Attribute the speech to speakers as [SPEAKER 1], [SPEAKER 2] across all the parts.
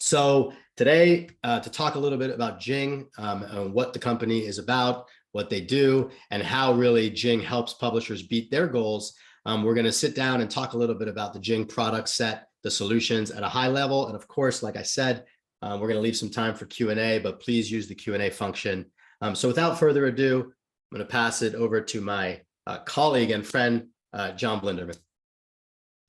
[SPEAKER 1] So today, to talk a little bit about Jeeng, and what the company is about, what they do, and how really Jeeng helps publishers beat their goals, we're going to sit down and talk a little bit about the Jeeng product set, the solutions at a high level. And of course, like I said, we're going to leave some time for Q&A, but please use the Q&A function. So without further ado, I'm going to pass it over to my colleague and friend, John Blinderman.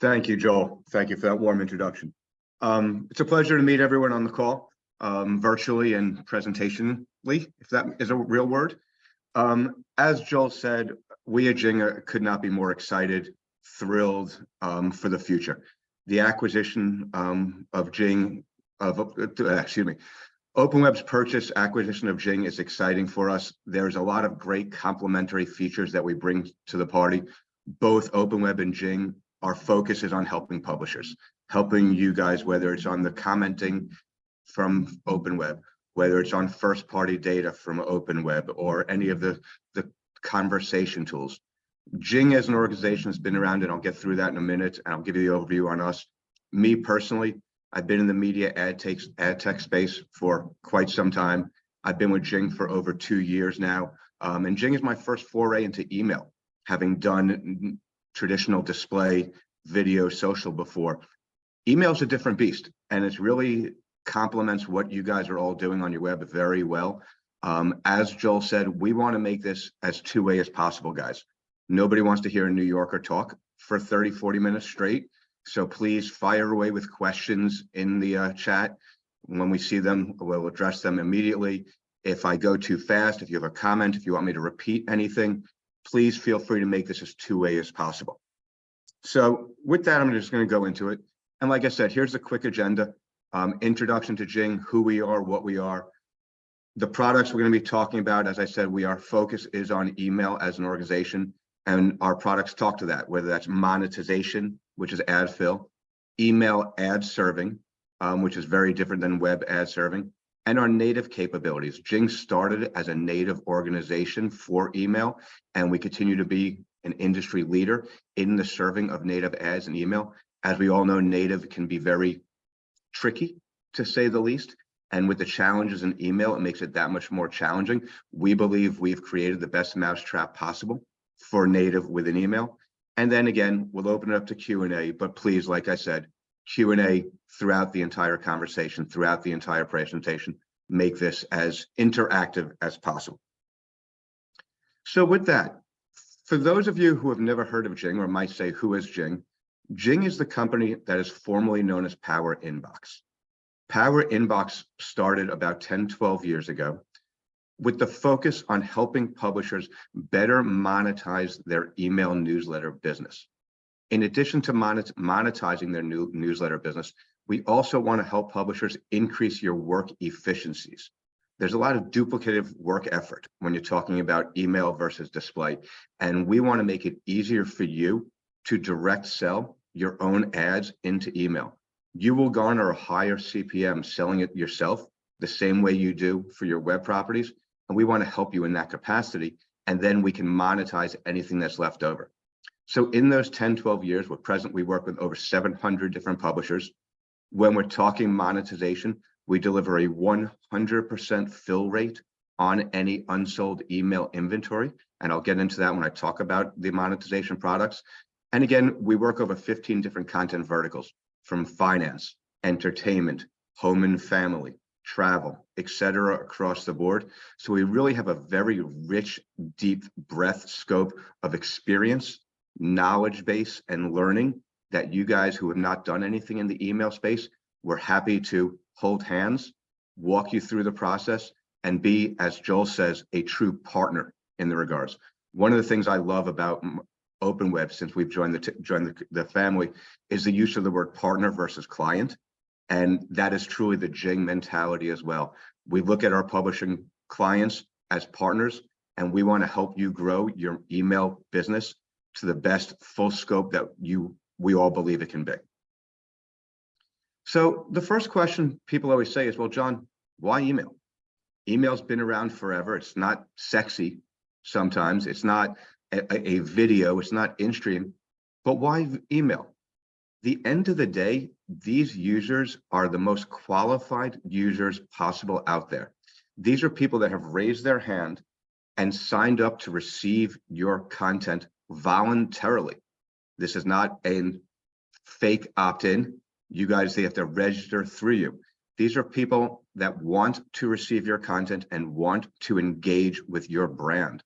[SPEAKER 2] Thank you, Joel. Thank you for that warm introduction. It's a pleasure to meet everyone on the call, virtually and presentationally, if that is a real word. As Joel said, we at Jeeng could not be more excited, thrilled for the future. The acquisition of Jeeng, OpenWeb's purchase acquisition of Jeeng is exciting for us. There's a lot of great complementary features that we bring to the party. Both OpenWeb and Jeeng, our focus is on helping publishers, helping you guys, whether it's on the commenting from OpenWeb, whether it's on first-party data from OpenWeb, or any of the conversation tools. Jeeng as an organization has been around, and I'll get through that in a minute, and I'll give you the overview on us. Me personally, I've been in the media ad tech space for quite some time. I've been with Jeeng for over 2 years now, and Jeeng is my first foray into email, having done traditional display, video, social before. Email is a different beast, and it really complements what you guys are all doing on your web very well. As Joel said, we want to make this as two-way as possible, guys. Nobody wants to hear a New Yorker talk for 30, 40 minutes straight. So please fire away with questions in the chat. When we see them, we'll address them immediately. If I go too fast, if you have a comment, if you want me to repeat anything, please feel free to make this as two-way as possible. So with that, I'm just going to go into it. And like I said, here's a quick agenda. Introduction to Jeeng, who we are, what we are. The products we're going to be talking about, as I said, our focus is on email as an organization, and our products talk to that, whether that's monetization, which is ad fill, email ad serving, which is very different than web ad serving, and our native capabilities. Jeeng started as a native organization for email, and we continue to be an industry leader in the serving of native ads and email. As we all know, native can be very tricky, to say the least. And with the challenges in email, it makes it that much more challenging. We believe we've created the best mousetrap possible for native within email. And then again, we'll open it up to Q&A, but please, like I said, Q&A throughout the entire conversation, throughout the entire presentation, make this as interactive as possible. So with that, for those of you who have never heard of Jeeng, or might say, who is Jeeng? Jeeng is the company that is formerly known as Power Inbox. Power Inbox started about 10, 12 years ago with the focus on helping publishers better monetize their email newsletter business. In addition to monetizing their new newsletter business, we also want to help publishers increase your work efficiencies. There's a lot of duplicative work effort when you're talking about email versus display, and we want to make it easier for you to direct sell your own ads into email. You will garner a higher CPM selling it yourself the same way you do for your web properties, and we want to help you in that capacity, and then we can monetize anything that's left over. So in those 10, 12 years, we work with over 700 different publishers. When we're talking monetization, we deliver a 100% fill rate on any unsold email inventory, and I'll get into that when I talk about the monetization products. And again, we work over 15 different content verticals, from finance, entertainment, home and family, travel, etc., across the board. So we really have a very rich, deep breadth scope of experience, knowledge base, and learning that you guys who have not done anything in the email space, we're happy to hold hands, walk you through the process, and be, as Joel says, a true partner in the regards. One of the things I love about OpenWeb, since we've joined the family, is the use of the word partner versus client. And that is truly the Jeeng mentality as well. We look at our publishing clients as partners, and we want to help you grow your email business to the best full scope that we all believe it can be. So the first question people always say is, well, John, why email? Email's been around forever. It's not sexy sometimes. It's not a video. It's not in-stream. But why email? The end of the day, these users are the most qualified users possible out there. These are people that have raised their hand and signed up to receive your content voluntarily. This is not a fake opt-in. You guys, they have to register through you. These are people that want to receive your content and want to engage with your brand.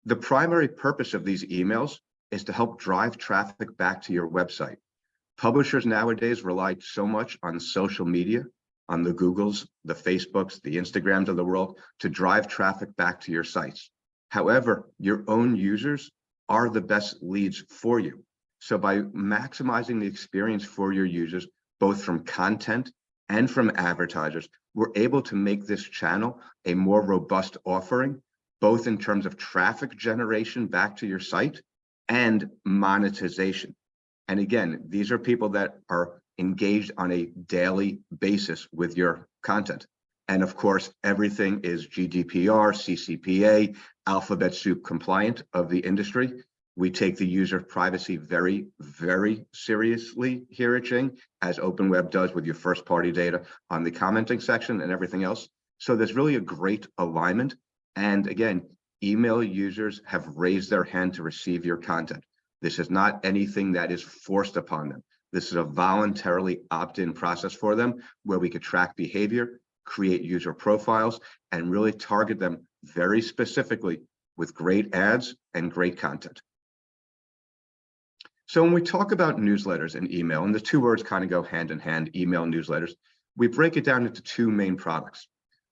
[SPEAKER 2] The primary purpose of these emails is to help drive traffic back to your website. Publishers nowadays rely so much on social media, on the Googles, the Facebooks, the Instagrams of the world to drive traffic back to your sites. However, your own users are the best leads for you. So by maximizing the experience for your users, both from content and from advertisers, we're able to make this channel a more robust offering, both in terms of traffic generation back to your site and monetization. And again, these are people that are engaged on a daily basis with your content. And of course, everything is GDPR, CCPA, alphabet soup compliant of the industry. We take the user privacy very, very seriously here at Jeeng, as OpenWeb does with your first party data on the commenting section and everything else. So there's really a great alignment. And again, email users have raised their hand to receive your content. This is not anything that is forced upon them. This is a voluntarily opt-in process for them where we could track behavior, create user profiles, and really target them very specifically with great ads and great content. So when we talk about newsletters and email, and the two words kind of go hand in hand, email and newsletters, we break it down into two main products.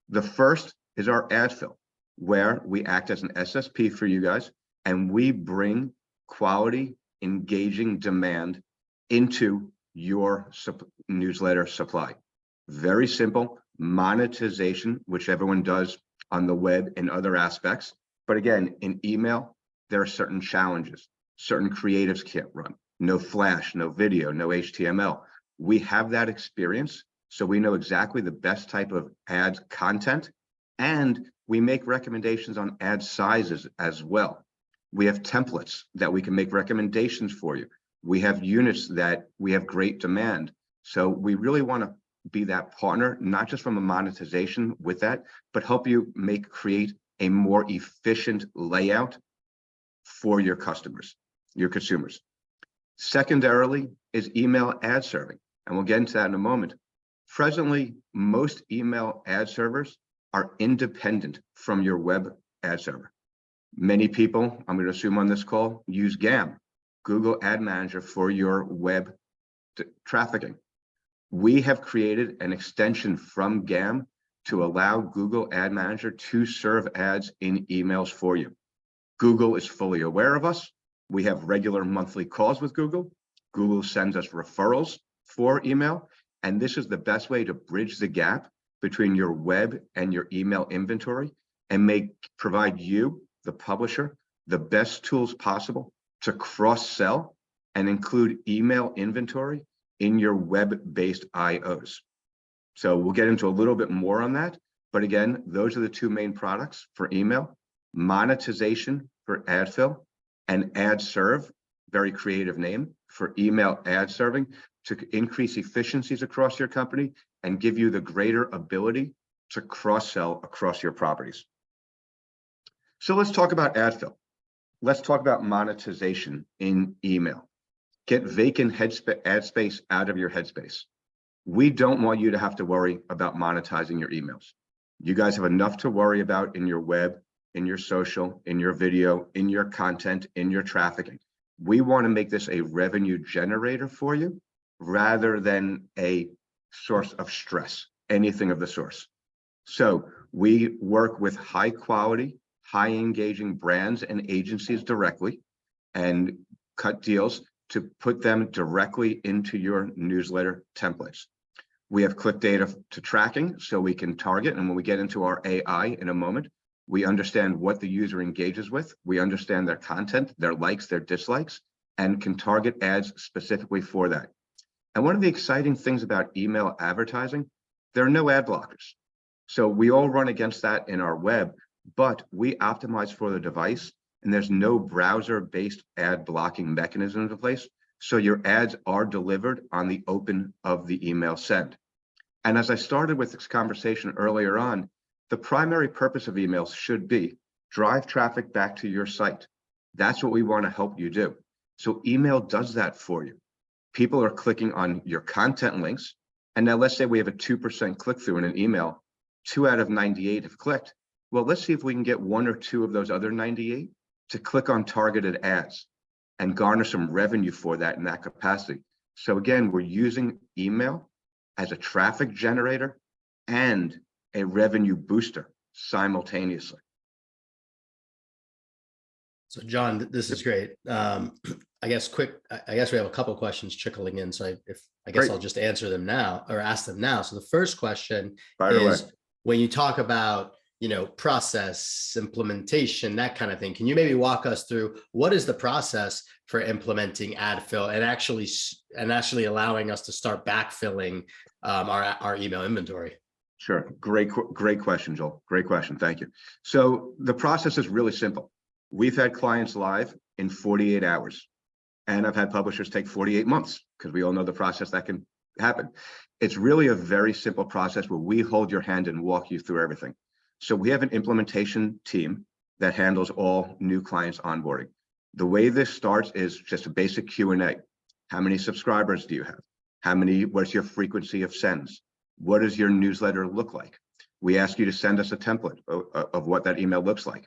[SPEAKER 2] The first is our ad fill, where we act as an SSP for you guys, and we bring quality, engaging demand into your newsletter supply. Very simple monetization, which everyone does on the web and other aspects. But again, in email, there are certain challenges. Certain creatives can't run. No Flash, no video, no HTML. We have that experience, so we know exactly the best type of ad content, and we make recommendations on ad sizes as well. We have templates that we can make recommendations for you. We have units that we have great demand. So we really want to be that partner, not just from a monetization with that, but help you create a more efficient layout for your customers, your consumers. Secondarily is email ad serving, and we'll get into that in a moment. Presently, most email ad servers are independent from your web ad server. Many people, I'm going to assume on this call, use GAM, Google Ad Manager, for your web trafficking. We have created an extension from GAM to allow Google Ad Manager to serve ads in emails for you. Google is fully aware of us. We have regular monthly calls with Google. Google sends us referrals for email, and this is the best way to bridge the gap between your web and your email inventory and provide you, the publisher, the best tools possible to cross-sell and include email inventory in your web-based IOs. So we'll get into a little bit more on that. But again, those are the two main products for email: monetization for ad fill and ad serve, very creative name, for email ad serving, to increase efficiencies across your company and give you the greater ability to cross-sell across your properties. So let's talk about ad fill. Let's talk about monetization in email. Get vacant ad space out of your headspace. We don't want you to have to worry about monetizing your emails. You guys have enough to worry about in your web, in your social, in your video, in your content, in your trafficking. We want to make this a revenue generator for you rather than a source of stress, anything of the source. So we work with high quality, high engaging brands and agencies directly and cut deals to put them directly into your newsletter templates. We have click data to tracking so we can target, and when we get into our AI in a moment, we understand what the user engages with, we understand their content, their likes, their dislikes, and can target ads specifically for that. And one of the exciting things about email advertising, there are no ad blockers. So we all run against that in our web, but we optimize for the device, and there's no browser-based ad blocking mechanism in place. So your ads are delivered on the open of the email send. And as I started with this conversation earlier on, the primary purpose of emails should be drive traffic back to your site. That's what we want to help you do. So email does that for you. People are clicking on your content links. And now let's say we have a 2% click-through in an email. 2 out of 98 have clicked. Well, let's see if we can get 1 or 2 of those other 98 to click on targeted ads and garner some revenue for that in that capacity. So again, we're using email as a traffic generator and a revenue booster simultaneously.
[SPEAKER 1] So John, this is great. I guess we have a couple of questions trickling in. So I guess
[SPEAKER 2] Great.
[SPEAKER 1] I'll just answer them now or ask them now. So the first question
[SPEAKER 2] Fire
[SPEAKER 1] is,
[SPEAKER 2] away.
[SPEAKER 1] when you talk about, process, implementation, that kind of thing, can you maybe walk us through what is the process for implementing ad fill and actually allowing us to start backfilling our email inventory?
[SPEAKER 2] Sure. Great question, Joel. Great question. Thank you. So the process is really simple. We've had clients live in 48 hours, and I've had publishers take 48 months because we all know the process that can happen. It's really a very simple process where we hold your hand and walk you through everything. So we have an implementation team that handles all new clients onboarding. The way this starts is just a basic Q&A. How many subscribers do you have? What's your frequency of sends? What does your newsletter look like? We ask you to send us a template of what that email looks like.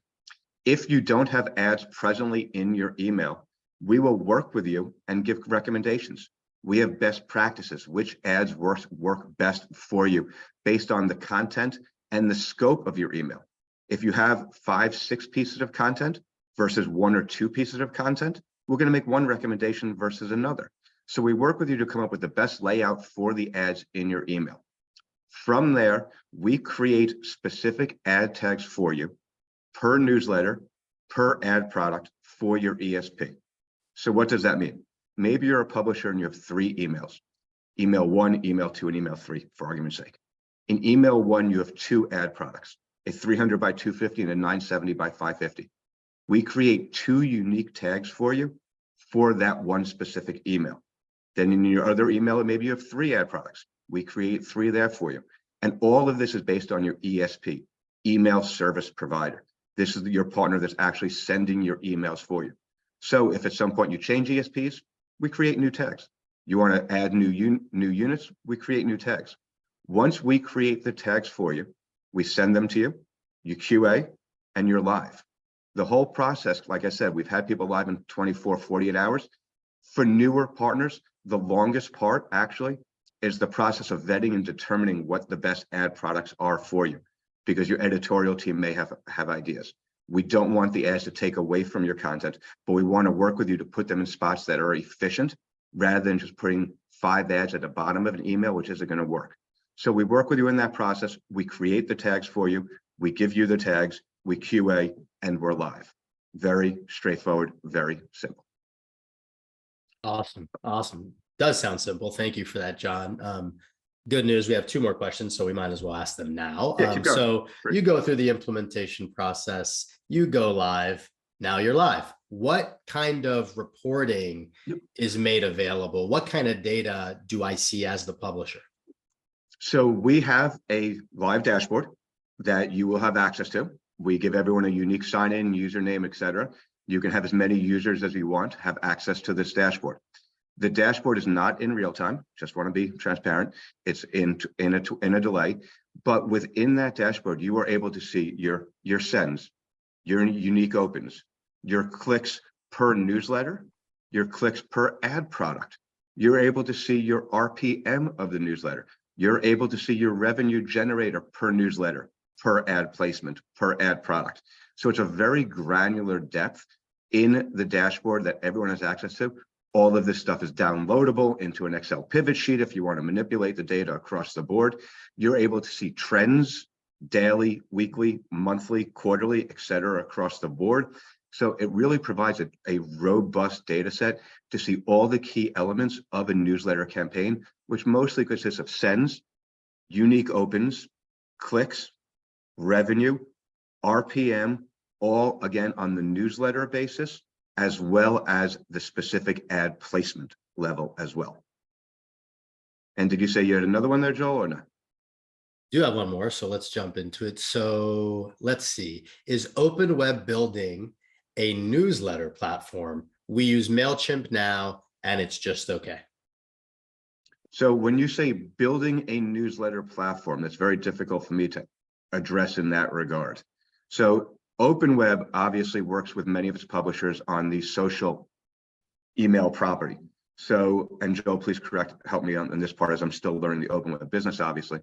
[SPEAKER 2] If you don't have ads presently in your email, we will work with you and give recommendations. We have best practices, which ads work best for you based on the content and the scope of your email. If you have 5, 6 pieces of content versus 1 or 2 pieces of content, we're going to make one recommendation versus another. So we work with you to come up with the best layout for the ads in your email. From there, we create specific ad tags for you per newsletter, per ad product for your ESP. So what does that mean? Maybe you're a publisher and you have 3 emails. Email 1, email 2, and email 3, for argument's sake. In email 1, you have 2 ad products, a 300 by 250 and a 970 by 550. We create 2 unique tags for you for that one specific email. Then in your other email, maybe you have 3 ad products. We create 3 there for you. And all of this is based on your ESP, email service provider. This is your partner that's actually sending your emails for you. So if at some point you change ESPs, we create new tags. You want to add new units, we create new tags. Once we create the tags for you, we send them to you, you QA, and you're live. The whole process, like I said, we've had people live in 24, 48 hours. For newer partners, the longest part actually is the process of vetting and determining what the best ad products are for you, because your editorial team may have ideas. We don't want the ads to take away from your content, but we want to work with you to put them in spots that are efficient rather than just putting 5 ads at the bottom of an email, which isn't going to work. So we work with you in that process. We create the tags for you. We give you the tags, we QA, and we're live. Very straightforward, very simple.
[SPEAKER 1] Awesome. Awesome. Does sound simple. Thank you for that, John. Good news. We have 2 more questions, so we might as well ask them now.
[SPEAKER 2] Yeah,
[SPEAKER 1] so
[SPEAKER 2] Great.
[SPEAKER 1] You go through the implementation process, you go live, now you're live. What kind of reporting is made available? What kind of data do I see as the publisher?
[SPEAKER 2] So we have a live dashboard that you will have access to. We give everyone a unique sign-in, username, etc. You can have as many users as you want, have access to this dashboard. The dashboard is not in real time, just want to be transparent. It's in a delay, but within that dashboard, you are able to see your sends, your unique opens, your clicks per newsletter, your clicks per ad product. You're able to see your RPM of the newsletter. You're able to see your revenue generator per newsletter, per ad placement, per ad product. So it's a very granular depth in the dashboard that everyone has access to. All of this stuff is downloadable into an Excel pivot sheet if you want to manipulate the data across the board. You're able to see trends daily, weekly, monthly, quarterly, etc. across the board. So it really provides a robust data set to see all the key elements of a newsletter campaign, which mostly consists of sends, unique opens, clicks, revenue, RPM, all again on the newsletter basis, as well as the specific ad placement level as well. And did you say you had another one there, Joel, or no?
[SPEAKER 1] Do have one more, so let's jump into it. So let's see. Is OpenWeb building a newsletter platform? We use MailChimp now, and it's just okay.
[SPEAKER 2] So when you say building a newsletter platform, that's very difficult for me to address in that regard. So OpenWeb obviously works with many of its publishers on the social email property. So, and Joe, please help me on this part as I'm still learning the OpenWeb business, obviously,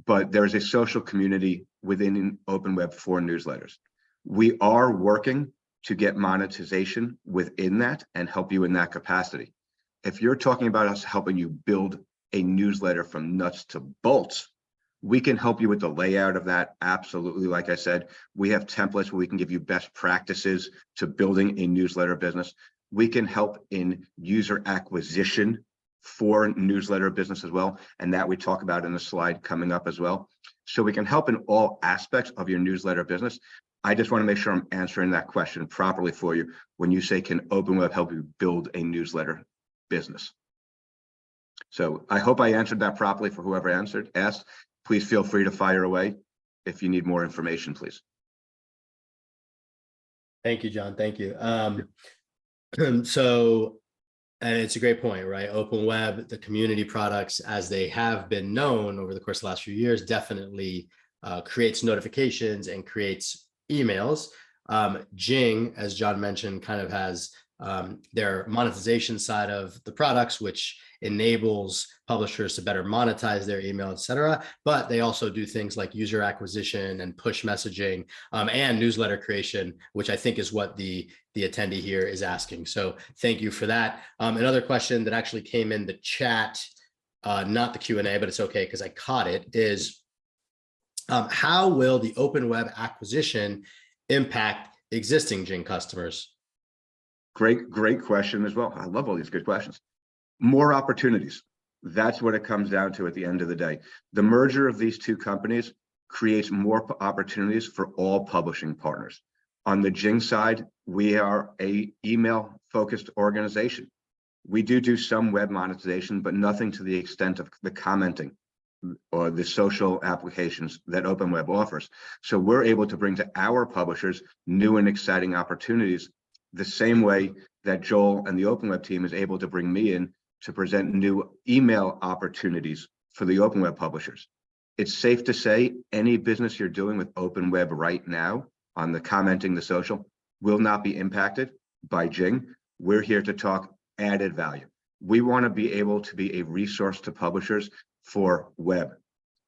[SPEAKER 2] but there is a social community within OpenWeb for newsletters. We are working to get monetization within that and help you in that capacity. If you're talking about us helping you build a newsletter from nuts to bolts, we can help you with the layout of that. Absolutely. Like I said, we have templates where we can give you best practices to building a newsletter business. We can help in user acquisition for newsletter business as well. And that we talk about in the slide coming up as well. So we can help in all aspects of your newsletter business. I just want to make sure I'm answering that question properly for you when you say, can OpenWeb help you build a newsletter business? So I hope I answered that properly for whoever asked. Please feel free to fire away if you need more information, please.
[SPEAKER 1] Thank you, John. Thank you. So, and it's a great point, right? OpenWeb, the community products, as they have been known over the course of the last few years, definitely creates notifications and creates emails. Jeeng, as John mentioned, kind of has their monetization side of the products, which enables publishers to better monetize their email, et cetera. But they also do things like user acquisition and push messaging and newsletter creation, which I think is what the attendee here is asking. So thank you for that. Another question that actually came in the chat, not the Q&A, but it's okay because I caught it, is how will the OpenWeb acquisition impact existing Jeeng customers?
[SPEAKER 2] Great question as well. I love all these good questions. More opportunities. That's what it comes down to at the end of the day. The merger of these two companies creates more opportunities for all publishing partners. On the Jeeng side, we are a email focused organization. We do some web monetization, but nothing to the extent of the commenting or the social applications that OpenWeb offers. So we're able to bring to our publishers new and exciting opportunities the same way that Joel and the OpenWeb team is able to bring me in to present new email opportunities for the OpenWeb publishers. It's safe to say any business you're doing with OpenWeb right now on the commenting, the social, will not be impacted by Jeeng. We're here to talk added value. We want to be able to be a resource to publishers for web,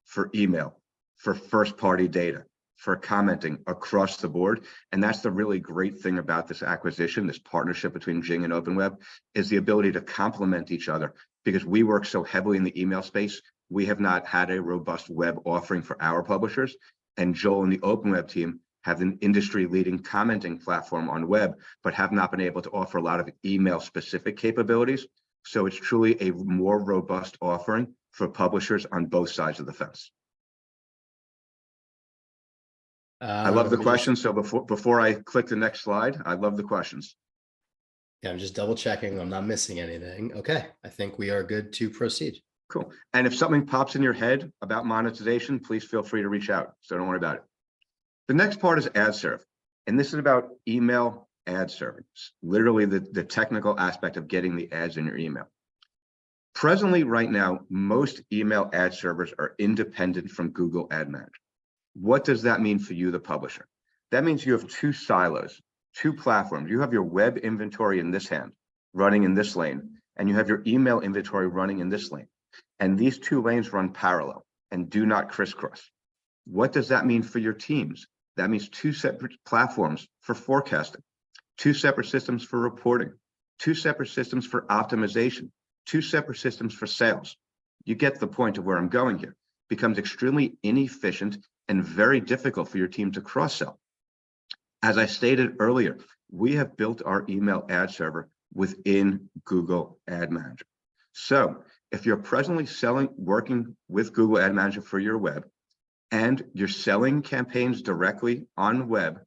[SPEAKER 2] for email, for first-party data, for commenting across the board. And that's the really great thing about this acquisition, this partnership between Jeeng and OpenWeb, is the ability to complement each other. Because we work so heavily in the email space, we have not had a robust web offering for our publishers. And Joel and the OpenWeb team have an industry-leading commenting platform on web, but have not been able to offer a lot of email-specific capabilities. So it's truly a more robust offering for publishers on both sides of the fence. I love the questions. So before I click the next slide, I love the questions.
[SPEAKER 1] Yeah, I'm just double checking. I'm not missing anything. Okay, I think we are good to proceed.
[SPEAKER 2] Cool. And if something pops in your head about monetization, please feel free to reach out. So don't worry about it. The next part is ad serve. And this is about email ad serving, literally the technical aspect of getting the ads in your email. Presently, right now, most email ad servers are independent from Google Ad Manager. What does that mean for you, the publisher? That means you have two silos, two platforms. You have your web inventory in this hand, running in this lane, and you have your email inventory running in this lane. And these two lanes run parallel and do not crisscross. What does that mean for your teams? That means two separate platforms for forecasting, two separate systems for reporting, two separate systems for optimization, two separate systems for sales. You get the point of where I'm going here. It becomes extremely inefficient and very difficult for your team to cross-sell. As I stated earlier, we have built our email ad server within Google Ad Manager. So if you're presently working with Google Ad Manager for your web, and you're selling campaigns directly on web,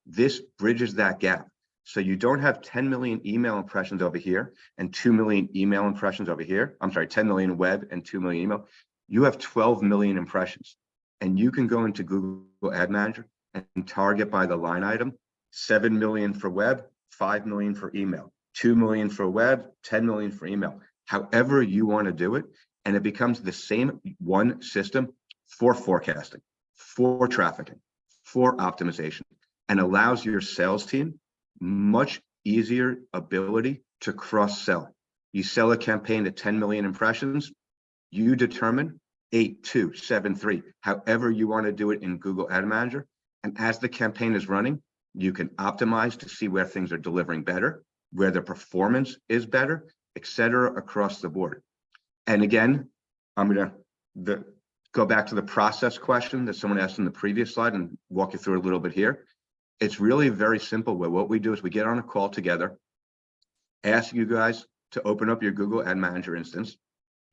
[SPEAKER 2] this bridges that gap. So you don't have 10 million email impressions over here and 2 million email impressions over here. I'm sorry, 10 million web and 2 million email. You have 12 million impressions, and you can go into Google Ad Manager and target by the line item, 7 million for web, 5 million for email, 2 million for web, 10 million for email, however you want to do it. And it becomes the same one system for forecasting, for trafficking, for optimization, and allows your sales team much easier ability to cross-sell. You sell a campaign at 10 million impressions, you determine 8, 2, 7, 3, however you want to do it in Google Ad Manager. And as the campaign is running, you can optimize to see where things are delivering better, where the performance is better, etc., across the board. And again, I'm going to go back to the process question that someone asked in the previous slide and walk you through it a little bit here. It's really very simple. Where what we do is we get on a call together, ask you guys to open up your Google Ad Manager instance,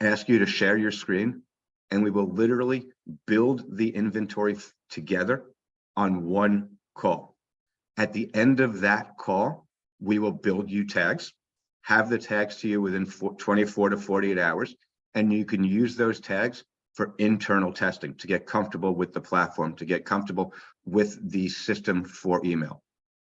[SPEAKER 2] ask you to share your screen, and we will literally build the inventory together on one call. At the end of that call, we will build you tags, have the tags to you within 24 to 48 hours, and you can use those tags for internal testing to get comfortable with the platform, to get comfortable with the system for email.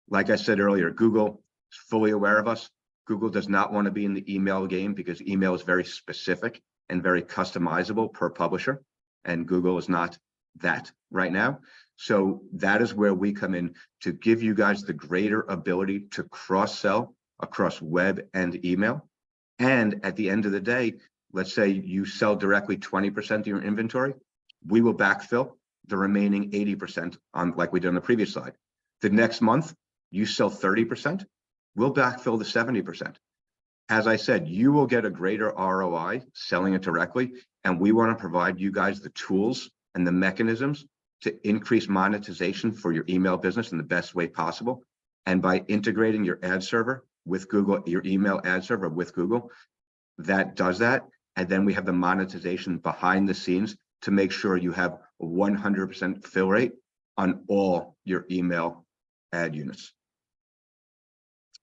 [SPEAKER 2] Like I said earlier, Google is fully aware of us. Google does not want to be in the email game because email is very specific and very customizable per publisher, and Google is not that right now. So that is where we come in to give you guys the greater ability to cross-sell across web and email. And at the end of the day, let's say you sell directly 20% of your inventory, we will backfill the remaining 80% on, like we did on the previous slide. The next month, you sell 30%, we'll backfill the 70%. As I said, you will get a greater ROI selling it directly, and we want to provide you guys the tools and the mechanisms to increase monetization for your email business in the best way possible. And by integrating your ad server with Google, your email ad server with Google, that does that. And then we have the monetization behind the scenes to make sure you have a 100% fill rate on all your email ad units.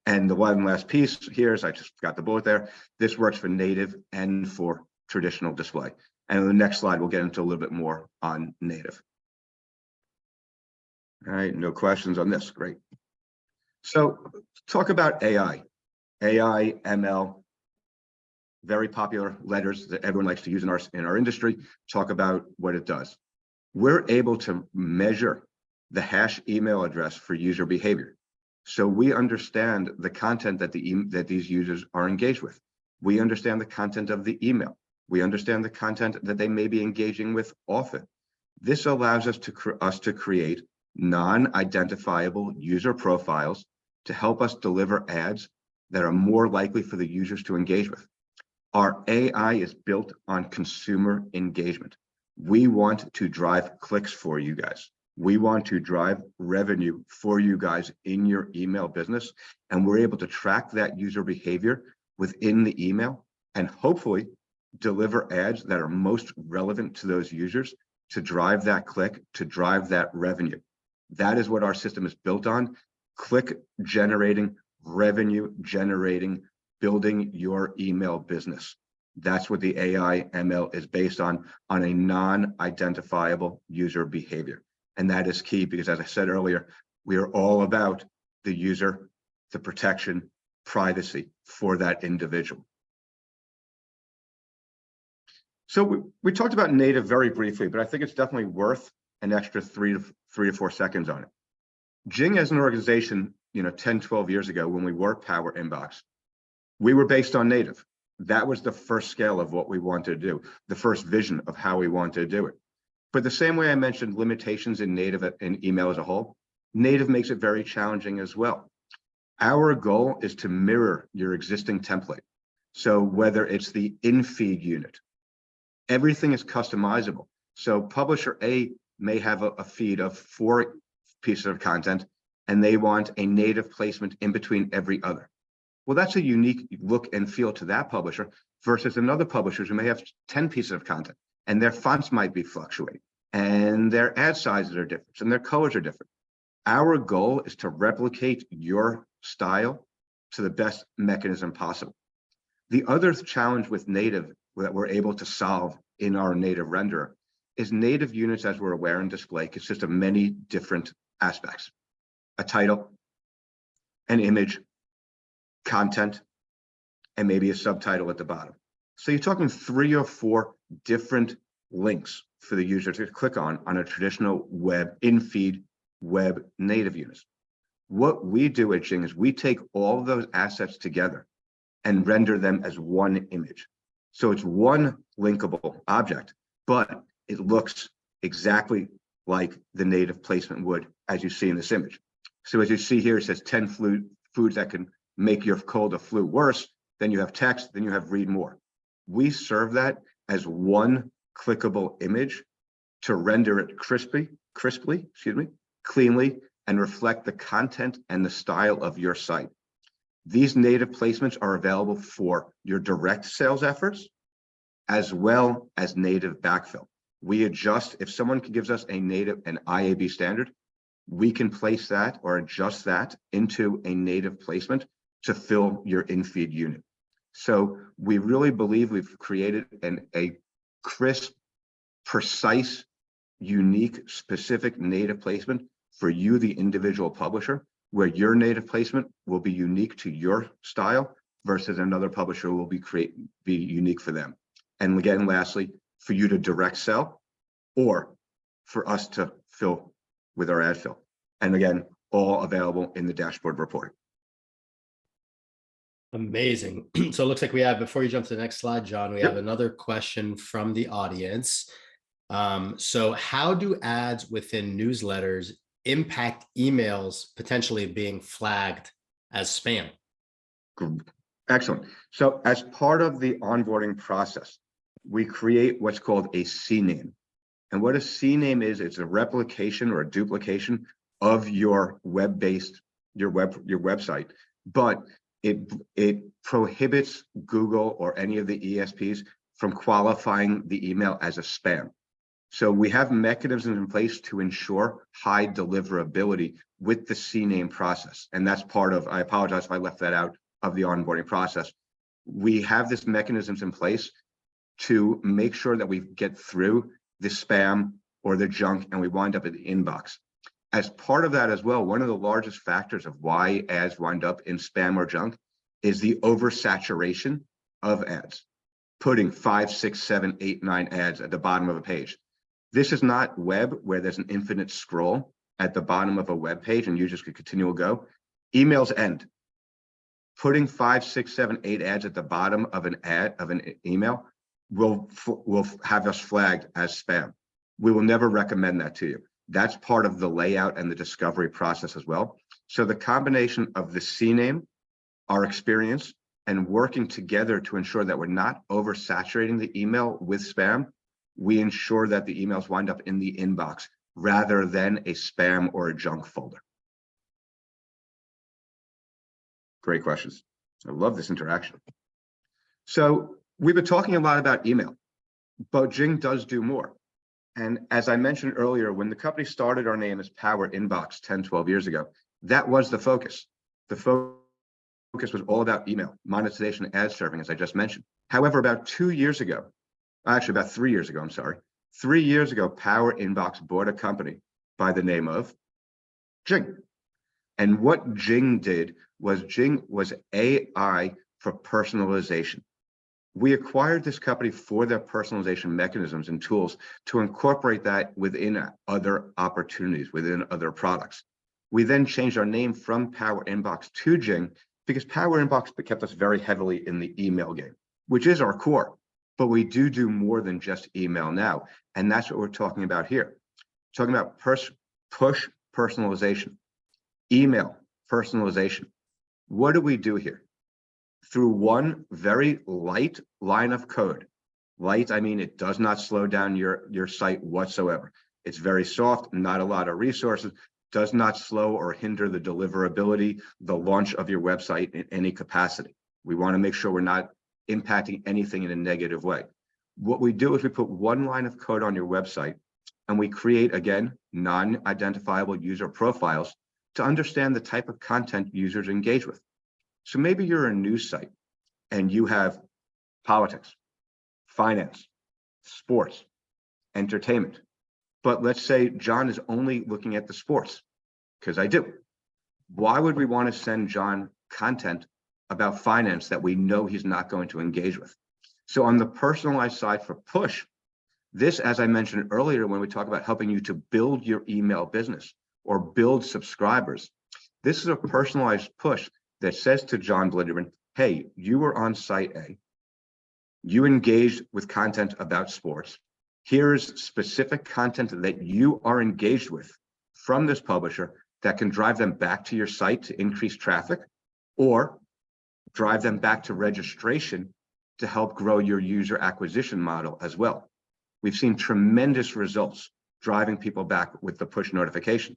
[SPEAKER 2] And the one last piece here is, I just got the bullet there, this works for native and for traditional display. And in the next slide, we'll get into a little bit more on native. All right, no questions on this, great. So talk about AI, ML, very popular letters that everyone likes to use in our industry. Talk about what it does. We're able to measure the hash email address for user behavior. So we understand the content that these users are engaged with. We understand the content of the email. We understand the content that they may be engaging with often. This allows us to create non-identifiable user profiles to help us deliver ads that are more likely for the users to engage with. Our AI is built on consumer engagement. We want to drive clicks for you guys. We want to drive revenue for you guys in your email business, and we're able to track that user behavior within the email and hopefully deliver ads that are most relevant to those users to drive that click, to drive that revenue. That is what our system is built on: click generating, revenue generating, building your email business. That's what the AI ML is based on a non-identifiable user behavior. And that is key because, as I said earlier, we are all about the user, the protection, privacy for that individual. So we talked about native very briefly, but I think it's definitely worth an extra 3 to 4 seconds on it. Jeeng as an organization, 10, 12 years ago when we were Power Inbox, we were based on native. That was the first scale of what we wanted to do, the first vision of how we wanted to do it. But the same way I mentioned limitations in native and email as a whole, native makes it very challenging as well. Our goal is to mirror your existing template. So whether it's the in-feed unit, everything is customizable. So publisher A may have a feed of 4 pieces of content, and they want a native placement in between every other. Well, that's a unique look and feel to that publisher versus another publisher who may have 10 pieces of content, and their fonts might be fluctuating, and their ad sizes are different, and their colors are different. Our goal is to replicate your style to the best mechanism possible. The other challenge with native that we're able to solve in our native renderer is native units, as we're aware, in display consist of many different aspects: a title, an image, content, and maybe a subtitle at the bottom. So you're talking 3 or 4 different links for the user to click on a traditional web in-feed web native units. What we do at Jeeng is we take all of those assets together and render them as one image. So it's one linkable object, but it looks exactly like the native placement would, as you see in this image. So as you see here, it says 10 foods that can make your cold or flu worse. Then you have text, then you have read more. We serve that as one clickable image to render it crisply, cleanly, and reflect the content and the style of your site. These native placements are available for your direct sales efforts, as well as native backfill. We adjust, if someone gives us an IAB standard, we can place that or adjust that into a native placement to fill your in-feed unit. So we really believe we've created a crisp, precise, unique, specific native placement for you, the individual publisher, where your native placement will be unique to your style versus another publisher will be unique for them. And again, lastly, for you to direct sell or for us to fill with our ad fill. And again, all available in the dashboard reporting.
[SPEAKER 1] Amazing. So it looks like we have, before you jump to the next slide, John, we
[SPEAKER 2] Yep.
[SPEAKER 1] have another question from the audience. So how do ads within newsletters impact emails potentially being flagged as spam?
[SPEAKER 2] Excellent. So as part of the onboarding process, we create what's called a CNAME. And what a CNAME is, it's a replication or a duplication of your web-based, your website, but it prohibits Google or any of the ESPs from qualifying the email as a spam. So we have mechanisms in place to ensure high deliverability with the CNAME process. And that's part of, I apologize if I left that out of the onboarding process. We have this mechanisms in place to make sure that we get through the spam or the junk and we wind up in the inbox. As part of that as well, one of the largest factors of why ads wind up in spam or junk is the oversaturation of ads, putting 5, 6, 7, 8, 9 ads at the bottom of a page. This is not web where there's an infinite scroll at the bottom of a web page and users could continue to go. Emails end. Putting 5, 6, 7, 8 ads at the bottom of an email will have us flagged as spam. We will never recommend that to you. That's part of the layout and the discovery process as well. So the combination of the CNAME, our experience, and working together to ensure that we're not oversaturating the email with spam, we ensure that the emails wind up in the inbox rather than a spam or a junk folder. Great questions. I love this interaction. So we've been talking a lot about email, but Jeeng does do more. And as I mentioned earlier, when the company started our name as Power Inbox 10, 12 years ago, that was the focus. The focus was all about email, monetization, ad serving, as I just mentioned. However, about 2 years ago, actually about 3 years ago, I'm sorry, 3 years ago, Power Inbox bought a company by the name of Jeeng. And what Jeeng did was Jeeng was AI for personalization. We acquired this company for their personalization mechanisms and tools to incorporate that within other opportunities, within other products. We then changed our name from Power Inbox to Jeeng because Power Inbox kept us very heavily in the email game, which is our core. But we do more than just email now. And that's what we're talking about here. Talking about push personalization, email personalization. What do we do here? Through one very light line of code. Light, I mean, it does not slow down your site whatsoever. It's very soft, not a lot of resources, does not slow or hinder the deliverability, the launch of your website in any capacity. We want to make sure we're not impacting anything in a negative way. What we do is we put one line of code on your website and we create, again, non-identifiable user profiles to to understand the type of content users engage with. So maybe you're a news site and you have politics, finance, sports, entertainment. But let's say John is only looking at the sports, because I do. Why would we want to send John content about finance that we know he's not going to engage with? So on the personalized side for push, this, as I mentioned earlier, when we talk about helping you to build your email business or build subscribers, this is a personalized push that says to John Blinderman, hey, you were on site A, you engaged with content about sports. Here's specific content that you are engaged with from this publisher that can drive them back to your site to increase traffic or drive them back to registration to help grow your user acquisition model as well. We've seen tremendous results driving people back with the push notification.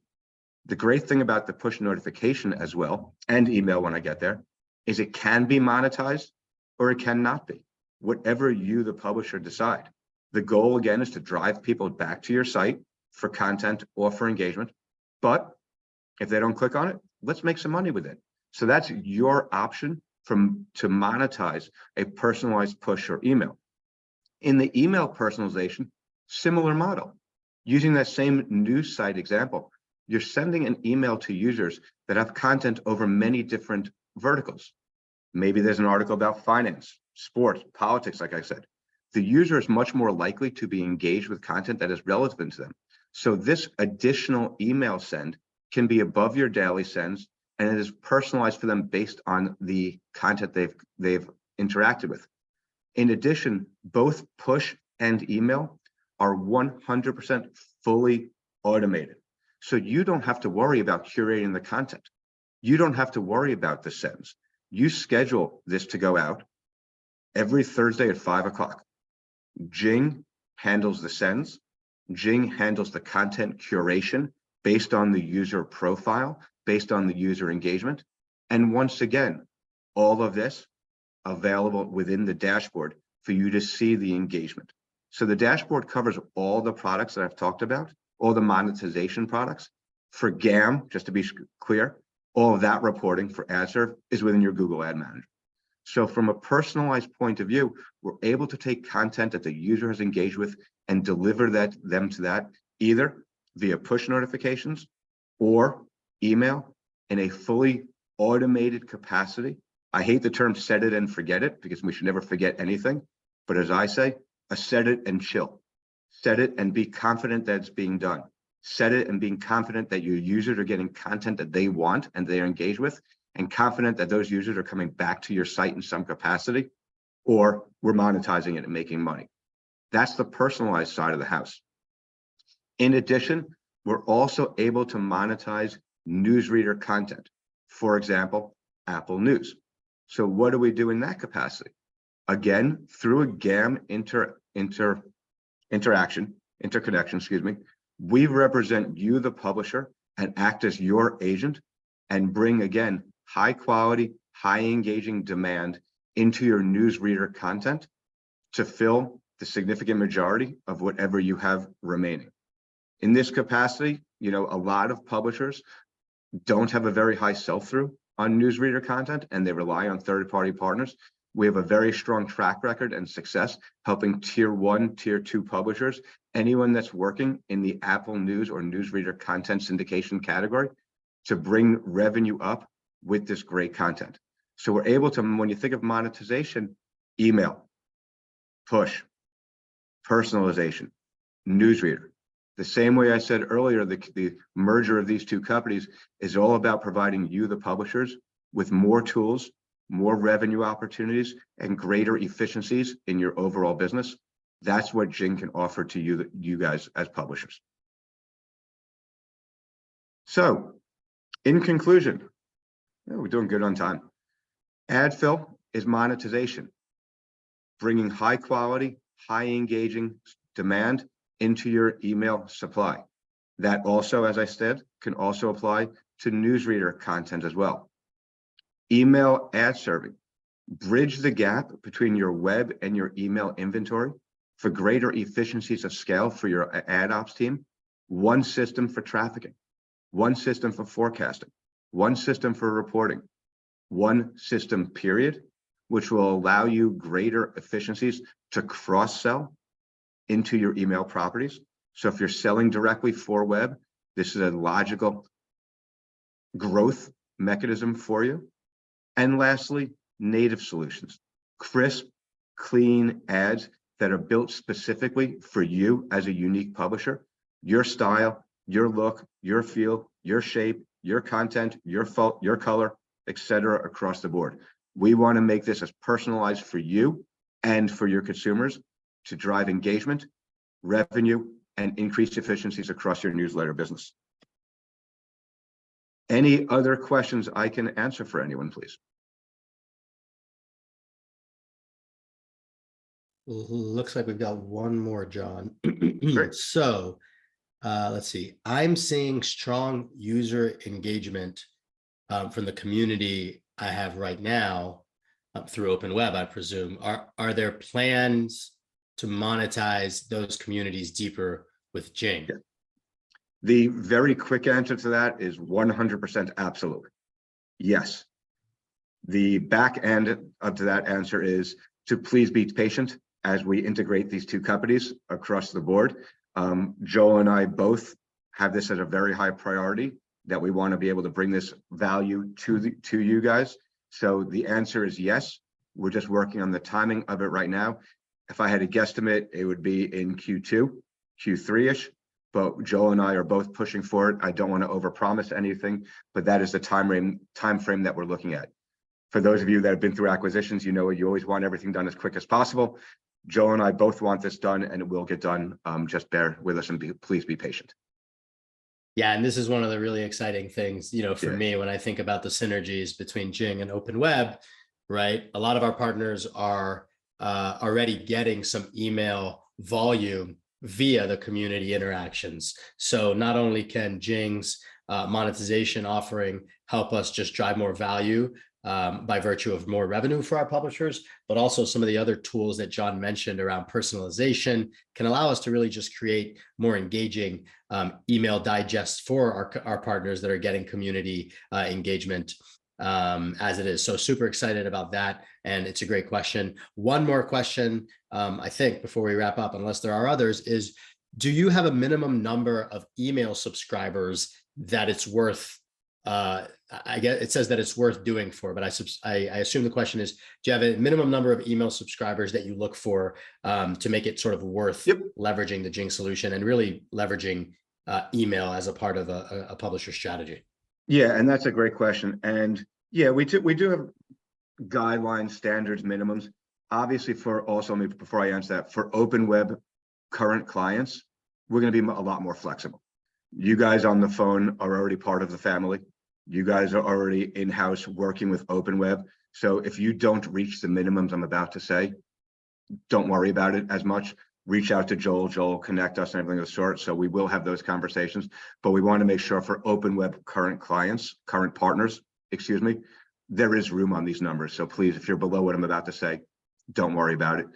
[SPEAKER 2] The great thing about the push notification as well, and email when I get there, is it can be monetized or it cannot be, whatever you, the publisher, decide. The goal, again, is to drive people back to your site for content or for engagement. But if they don't click on it, let's make some money with it. So that's your option to monetize a personalized push or email. In the email personalization, similar model. Using that same news site example, you're sending an email to users that have content over many different verticals. Maybe there's an article about finance, sports, politics, like I said. The user is much more likely to be engaged with content that is relevant to them. So this additional email send can be above your daily sends, and it is personalized for them based on the content they've interacted with. In addition, both push and email are 100% fully automated. So you don't have to worry about curating the content. You don't have to worry about the sends. You schedule this to go out every Thursday at 5 o'clock. Jeeng handles the sends. Jeeng handles the content curation based on the user profile, based on the user engagement. And once again, all of this available within the dashboard for you to see the engagement. So the dashboard covers all the products that I've talked about, all the monetization products. For GAM, just to be clear, all of that reporting for AdServe is within your Google Ad Manager. So from a personalized point of view, we're able to take content that the user has engaged with and deliver them to that either via push notifications or email in a fully automated capacity. I hate the term set it and forget it because we should never forget anything. But as I say, a set it and chill. Set it and be confident that it's being done. Set it and being confident that your users are getting content that they want and they're engaged with, and confident that those users are coming back to your site in some capacity, or we're monetizing it and making money. That's the personalized side of the house. In addition, we're also able to monetize newsreader content. For example, Apple News. So what do we do in that capacity? Again, through a GAM interconnection, we represent you, the publisher, and act as your agent and bring, again, high quality, high engaging demand into your newsreader content to fill the significant majority of whatever you have remaining. In this capacity, a lot of publishers don't have a very high sell-through on newsreader content and they rely on third-party partners. We have a very strong track record and success helping tier 1, tier 2 publishers, anyone that's working in the Apple News or newsreader content syndication category, to bring revenue up with this great content. So we're able to, when you think of monetization, email, push, personalization, newsreader. The same way I said earlier, the merger of these two companies is all about providing you, the publishers, with more tools, more revenue opportunities, and greater efficiencies in your overall business. That's what Jeeng can offer to you guys as publishers. So, in conclusion, we're doing good on time. Ad fill is monetization, bringing high quality, high engaging demand into your email supply. That also, as I said, can also apply to newsreader content as well. Email ad serving, bridge the gap between your web and your email inventory for greater efficiencies of scale for your ad ops team. One system for trafficking, one system for forecasting, one system for reporting, one system period, which will allow you greater efficiencies to cross-sell into your email properties. So if you're selling directly for web, this is a logical growth mechanism for you. And lastly, native solutions, crisp, clean ads that are built specifically for you as a unique publisher, your style, your look, your feel, your shape, your content, your color, etc. across the board. We want to make this as personalized for you and for your consumers to drive engagement, revenue, and increase efficiencies across your newsletter business. Any other questions I can answer for anyone, please?
[SPEAKER 1] Looks like we've got one more, John.
[SPEAKER 2] Great.
[SPEAKER 1] So let's see. I'm seeing strong user engagement from the community I have right now through OpenWeb, I presume. Are there plans to monetize those communities deeper with Jeeng?
[SPEAKER 2] Yeah. The very quick answer to that is 100% absolutely. Yes. The back end of that answer is to please be patient as we integrate these two companies across the board. Joel and I both have this as a very high priority, that we want to be able to bring this value to you guys. So the answer is yes. We're just working on the timing of it right now. If I had to guesstimate, it would be in Q2, Q3-ish. But Joel and I are both pushing for it. I don't want to overpromise anything, but that is the time frame that we're looking at. For those of you that have been through acquisitions, you know you always want everything done as quick as possible. Joel and I both want this done, and it will get done. Just bear with us and please be patient.
[SPEAKER 1] Yeah, and this is one of the really exciting things, for me, when I think about the synergies between Jeeng and OpenWeb, right? A lot of our partners are already getting some email volume via the community interactions. So not only can Jeeng's monetization offering help us just drive more value by virtue of more revenue for our publishers, but also some of the other tools that John mentioned around personalization can allow us to really just create more engaging email digests for our partners that are getting community engagement as it is. So super excited about that. And it's a great question. One more question, I think, before we wrap up, unless there are others, is do you have a minimum number of email subscribers that it's worth I guess it says that it's worth doing for, but I assume the question is, do you have a minimum number of email subscribers that you look for to make it sort of worth leveraging the Jeeng solution and really leveraging email as a part of a publisher strategy?
[SPEAKER 2] Yeah, and that's a great question. And yeah, we do have guidelines, standards, minimums. Obviously, maybe before I answer that, for OpenWeb current clients, we're going to be a lot more flexible. You guys on the phone are already part of the family. You guys are already in-house working with OpenWeb. So if you don't reach the minimums I'm about to say, don't worry about it as much. Reach out to Joel, connect us and everything of the sort. So we will have those conversations, but we want to make sure for OpenWeb current partners, there is room on these numbers. So please, if you're below what I'm about to say, don't worry about it.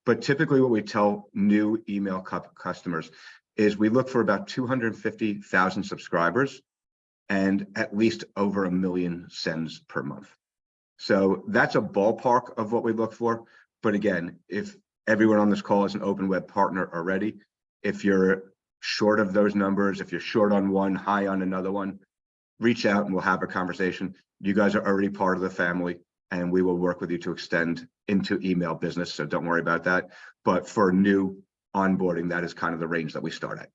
[SPEAKER 2] But typically what we tell new email customers is we look for about 250,000 subscribers and at least over 1 million sends per month. So that's a ballpark of what we look for. But again, if everyone on this call is an OpenWeb partner already, if you're short of those numbers, if you're short on one, high on another one, reach out and we'll have a conversation. You guys are already part of the family and we will work with you to extend into email business. So don't worry about that. But for new onboarding, that is kind of the range that we start at.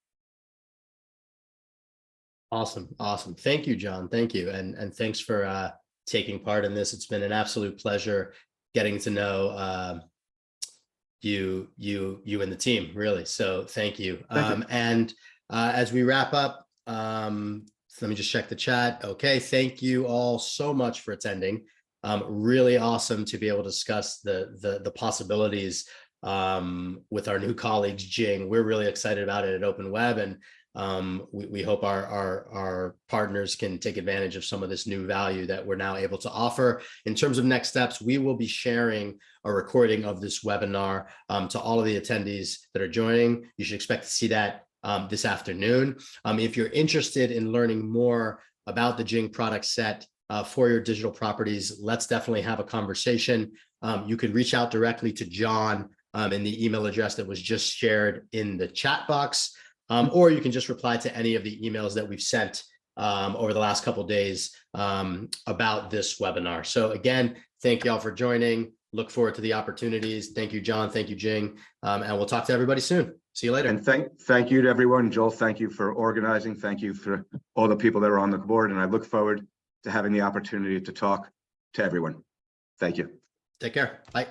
[SPEAKER 1] Awesome. Thank you, John. Thank you. And thanks for taking part in this. It's been an absolute pleasure getting to know you and the team, really. So thank you. And as we wrap up, let me just check the chat. Okay. Thank you all so much for attending. Really awesome to be able to discuss the possibilities with our new colleagues, Jeeng. We're really excited about it at OpenWeb, and we hope our partners can take advantage of some of this new value that we're now able to offer. In terms of next steps, we will be sharing a recording of this webinar to all of the attendees that are joining. You should expect to see that this afternoon. If you're interested in learning more about the Jeeng product set for your digital properties, let's definitely have a conversation. You can reach out directly to John in the email address that was just shared in the chat box, or you can just reply to any of the emails that we've sent over the last couple of days about this webinar. So again, thank you all for joining. Look forward to the opportunities. Thank you, John. Thank you, Jeeng. And we'll talk to everybody soon. See you later.
[SPEAKER 2] And thank you to everyone. Joel, thank you for organizing. Thank you for all the people that are on the board. And I look forward to having the opportunity to talk to everyone. Thank you.
[SPEAKER 1] Take care. Bye.